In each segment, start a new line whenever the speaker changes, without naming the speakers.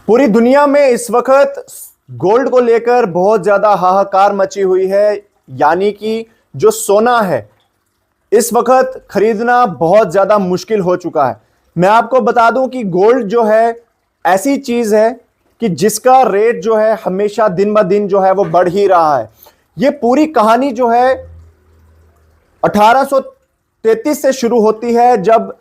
पूरी दुनिया में इस वक्त गोल्ड को लेकर बहुत ज्यादा हाहाकार मची हुई है। यानी कि जो सोना है इस वक्त खरीदना बहुत ज्यादा मुश्किल हो चुका है। मैं आपको बता दूं कि गोल्ड जो है ऐसी चीज है कि जिसका रेट जो है हमेशा दिन ब दिन जो है वो बढ़ ही रहा है। ये पूरी कहानी जो है 1833 से शुरू होती है, जब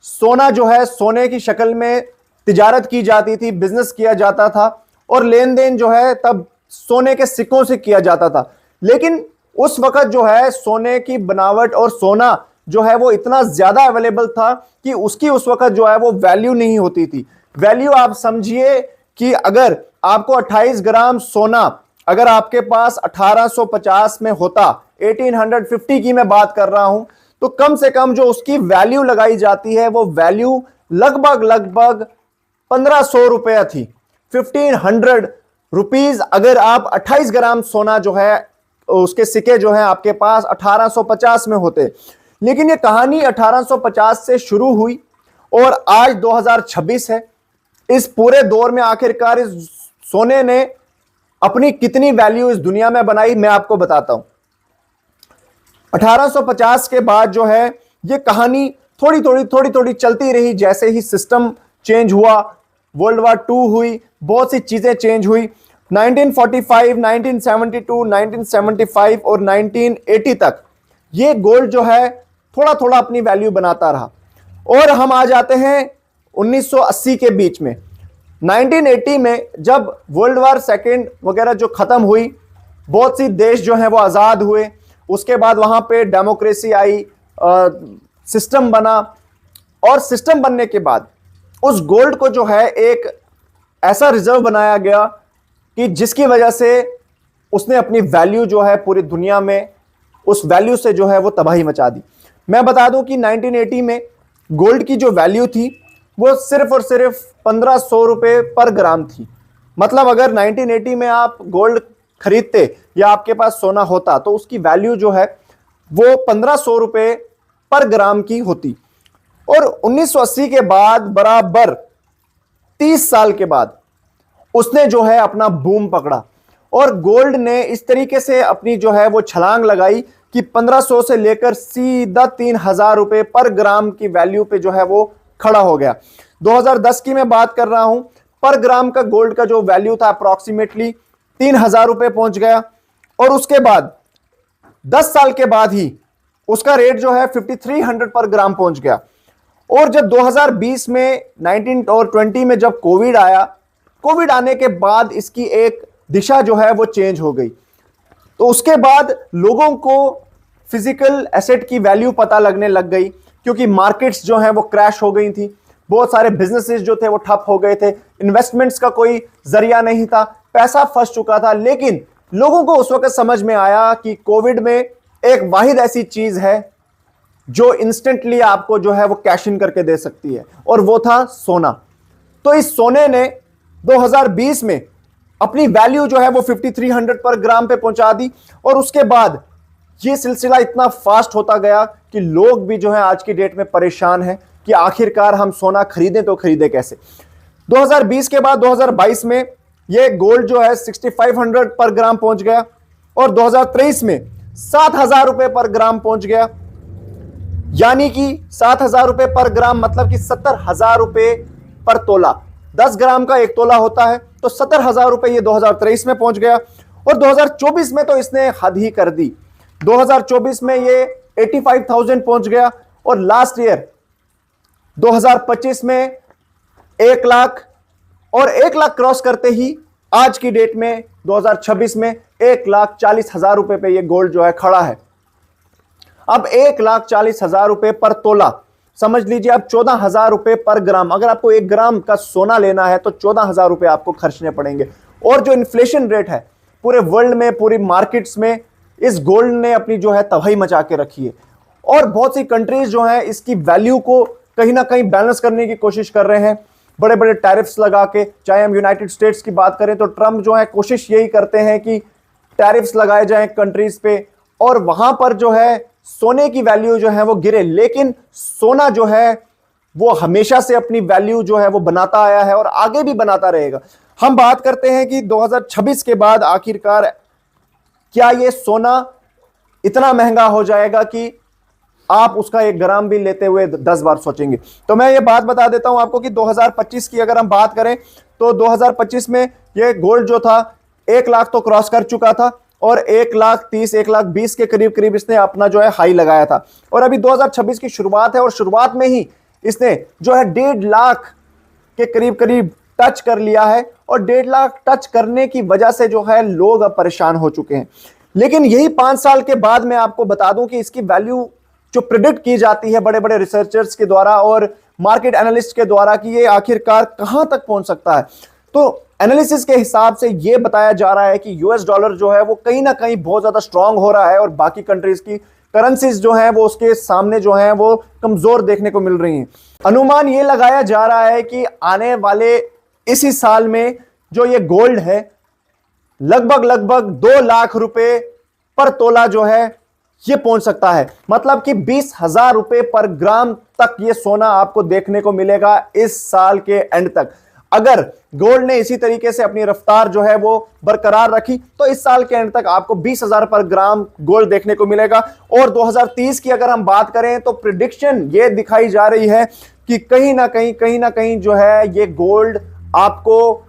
सोना जो है सोने की शक्ल में तिजारत की जाती थी, बिजनेस किया जाता था और लेन देन जो है तब सोने के सिक्कों से किया जाता था। लेकिन उस वक्त जो है सोने की बनावट और सोना जो है वो इतना ज्यादा अवेलेबल था कि उसकी उस वक्त जो है वो वैल्यू नहीं होती थी। वैल्यू आप समझिए कि अगर आपको 28 ग्राम सोना अगर आपके पास 1850 में होता, 1850 की मैं बात कर रहा हूं, तो कम से कम जो उसकी वैल्यू लगाई जाती है वो वैल्यू लगभग लगभग 1500 रुपया थी। 1500 रुपीज अगर आप 28 ग्राम सोना जो है उसके सिक्के जो है आपके पास 1850 में होते। लेकिन ये कहानी 1850 से शुरू हुई और आज 2026 है। इस पूरे दौर में आखिरकार इस सोने ने अपनी कितनी वैल्यू इस दुनिया में बनाई, मैं आपको बताता हूं। 1850 के बाद जो है ये कहानी थोड़ी थोड़ी चलती रही। जैसे ही सिस्टम चेंज हुआ, वर्ल्ड वार 2 हुई, बहुत सी चीजें चेंज हुई। 1945, 1972, 1975 और 1980 तक ये गोल्ड जो है थोड़ा थोड़ा अपनी वैल्यू बनाता रहा। और हम आ जाते हैं 1980 के बीच में। 1980 में जब वर्ल्ड वार सेकेंड वगैरह जो खत्म हुई, बहुत सी देश जो हैं वो आज़ाद हुए। उसके बाद वहां पे डेमोक्रेसी आई, सिस्टम बना और सिस्टम बनने के बाद उस गोल्ड को जो है एक ऐसा रिजर्व बनाया गया कि जिसकी वजह से उसने अपनी वैल्यू जो है पूरी दुनिया में उस वैल्यू से जो है वो तबाही मचा दी। मैं बता दूं कि 1980 में गोल्ड की जो वैल्यू थी वो सिर्फ और सिर्फ 1500 रुपए पर ग्राम थी। मतलब अगर 1980 में आप गोल्ड खरीदते या आपके पास सोना होता तो उसकी वैल्यू जो है वो 1500 रुपए पर ग्राम की होती। और 1980 के बाद बराबर 30 साल के बाद उसने जो है अपना बूम पकड़ा और गोल्ड ने इस तरीके से अपनी जो है वो छलांग लगाई कि 1500 से लेकर सीधा 3000 रुपए पर ग्राम की वैल्यू पे जो है वो खड़ा हो गया। 2010 की मैं बात कर रहा हूं, पर ग्राम का गोल्ड का जो वैल्यू था अप्रोक्सीमेटली 3000 रुपए पहुंच गया। और उसके बाद 10 साल के बाद ही उसका रेट जो है 5300 पर ग्राम पहुंच गया। और जब 2020 में 19 और 20 में जब कोविड आया, कोविड आने के बाद इसकी एक दिशा जो है वो चेंज हो गई। तो उसके बाद लोगों को फिजिकल एसेट की वैल्यू पता लगने लग गई, क्योंकि मार्केट्स जो हैं वो क्रैश हो गई थी। बहुत सारे बिजनेसेस जो थे वो ठप हो गए थे, इन्वेस्टमेंट्स का कोई जरिया नहीं था, पैसा फंस चुका था। लेकिन लोगों को उस वक्त समझ में आया कि कोविड में एक वाहिद ऐसी चीज है जो इंस्टेंटली आपको जो है वो कैश इन करके दे सकती है, और वो था सोना। तो इस सोने ने 2020 में अपनी वैल्यू जो है वो 5300 पर ग्राम पे पहुंचा दी। और उसके बाद ये सिलसिला इतना फास्ट होता गया कि लोग भी जो है आज की डेट में परेशान हैं कि आखिरकार हम सोना खरीदें तो खरीदें कैसे। 2020 के बाद 2022 में ये गोल्ड जो है 6500 पर ग्राम पहुंच गया और 2023 में 7000 रुपए पर ग्राम पहुंच गया। यानी कि 7000 रुपए पर ग्राम मतलब कि 70000 रुपए पर तोला। 10 ग्राम का एक तोला होता है, तो 70000 रुपए ये 2023 में पहुंच गया। और 2024 में तो इसने हद ही कर दी। 2024 में ये 85,000 पहुंच गया और लास्ट ईयर 2025 में 1 लाख, और 1 लाख क्रॉस करते ही आज की डेट में 2026 में 1,40,000 रुपए पे ये गोल्ड जो है खड़ा है। अब 1,40,000 रुपए पर तोला, समझ लीजिए अब 14,000 रुपए पर ग्राम। अगर आपको 1 ग्राम का सोना लेना है तो 14,000 रुपए आपको खर्चने पड़ेंगे। और जो इन्फ्लेशन रेट है पूरे वर्ल्ड में, पूरी मार्केट्स में, इस गोल्ड ने अपनी जो है तबाही मचा के रखी है। और बहुत सी कंट्रीज जो है इसकी वैल्यू को कहीं ना कहीं बैलेंस करने की कोशिश कर रहे हैं, बड़े बड़े टैरिफ्स लगा के। चाहे हम यूनाइटेड स्टेट्स की बात करें तो ट्रंप जो है कोशिश यही करते हैं कि टैरिफ्स लगाए जाएं कंट्रीज पे, और वहां पर जो है सोने की वैल्यू जो है वो गिरे। लेकिन सोना जो है वो हमेशा से अपनी वैल्यू जो है वो बनाता आया है और आगे भी बनाता रहेगा। हम बात करते हैं कि 2026 के बाद आखिरकार क्या ये सोना इतना महंगा हो जाएगा कि आप उसका 1 ग्राम भी लेते हुए 10 बार सोचेंगे। तो मैं ये बात बता देता हूं आपको कि 2025 की अगर हम बात करें तो 2025 में ये गोल्ड जो था 1 लाख तो क्रॉस कर चुका था और 1,30,000 1,20,000 के करीब करीब इसने अपना जो है हाई लगाया था। और अभी 2026 की शुरुआत है और शुरुआत में ही इसने जो है 1.5 लाख के करीब करीब टच कर लिया है और 1.5 लाख टच करने की वजह से जो है लोग अब परेशान हो चुके हैं। लेकिन यही 5 साल के बाद मैं आपको बता दूं कि इसकी वैल्यू जो प्रिडिक्ट की जाती है बड़े बड़े रिसर्चर्स के द्वारा और मार्केट एनालिस्ट के द्वारा कि ये आखिरकार कहां तक पहुंच सकता है, तो एनालिसिस के हिसाब से ये बताया जा रहा है कि यूएस डॉलर जो है वो कहीं ना कहीं बहुत ज्यादा स्ट्रांग हो रहा है और बाकी कंट्रीज की करेंसीज जो है वो उसके सामने जो है वो कमजोर देखने को मिल रही हैं। अनुमान ये लगाया जा रहा है कि आने वाले इसी साल में जो ये गोल्ड है लगभग 2 लाख रुपए पर तोला जो है ये पहुंच सकता है। मतलब कि 20,000 रुपए पर ग्राम तक ये सोना आपको देखने को मिलेगा इस साल के एंड तक। अगर गोल्ड ने इसी तरीके से अपनी रफ्तार जो है वो बरकरार रखी तो इस साल के एंड तक आपको 20,000 पर ग्राम गोल्ड देखने को मिलेगा। और 2030 की अगर हम बात करें तो प्रिडिक्शन ये दिखाई जा रही है कि कहीं ना कहीं जो है ये गोल्ड आपको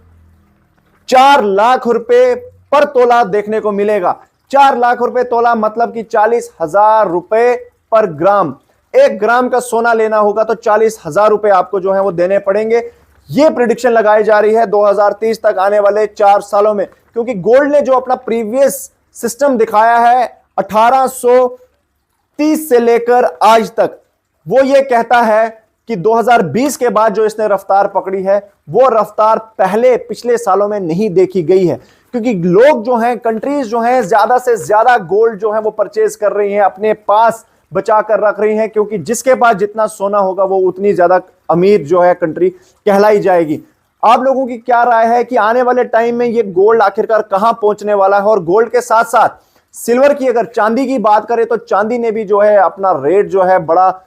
4 लाख रुपए पर तोला देखने को मिलेगा। 4 लाख रुपए तोला मतलब कि 40,000 रुपए पर ग्राम। 1 ग्राम का सोना लेना होगा तो 40,000 रुपए आपको जो है वो देने पड़ेंगे। ये प्रिडिक्शन लगाई जा रही है 2030 तक आने वाले 4 सालों में, क्योंकि गोल्ड ने जो अपना प्रीवियस सिस्टम दिखाया है 1830 से लेकर आज तक, वो ये कहता है कि 2020 के बाद जो इसने रफ्तार पकड़ी है वो रफ्तार पहले पिछले सालों में नहीं देखी गई है। क्योंकि लोग जो हैं, कंट्रीज जो हैं, ज्यादा से ज्यादा गोल्ड जो है वो परचेज कर रही हैं, अपने पास बचा कर रख रही हैं, क्योंकि जिसके पास जितना सोना होगा वो उतनी ज्यादा अमीर जो है कंट्री कहलाई जाएगी। आप लोगों की क्या राय है कि आने वाले टाइम में ये गोल्ड आखिरकार कहां पहुंचने वाला है? और गोल्ड के साथ साथ सिल्वर की अगर चांदी की बात करें तो चांदी ने भी जो है अपना रेट जो है बड़ा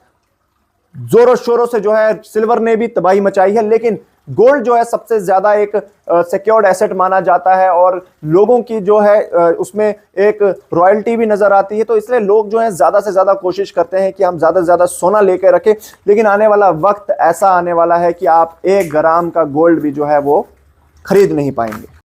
जोरों शोरों से जो है सिल्वर ने भी तबाही मचाई है, लेकिन गोल्ड जो है सबसे ज्यादा एक सिक्योर्ड एसेट माना जाता है और लोगों की जो है उसमें एक रॉयल्टी भी नजर आती है। तो इसलिए लोग जो है ज्यादा से ज्यादा कोशिश करते हैं कि हम ज्यादा से ज्यादा सोना लेके रखें। लेकिन आने वाला वक्त ऐसा आने वाला है कि आप 1 ग्राम का गोल्ड भी जो है वो खरीद नहीं पाएंगे।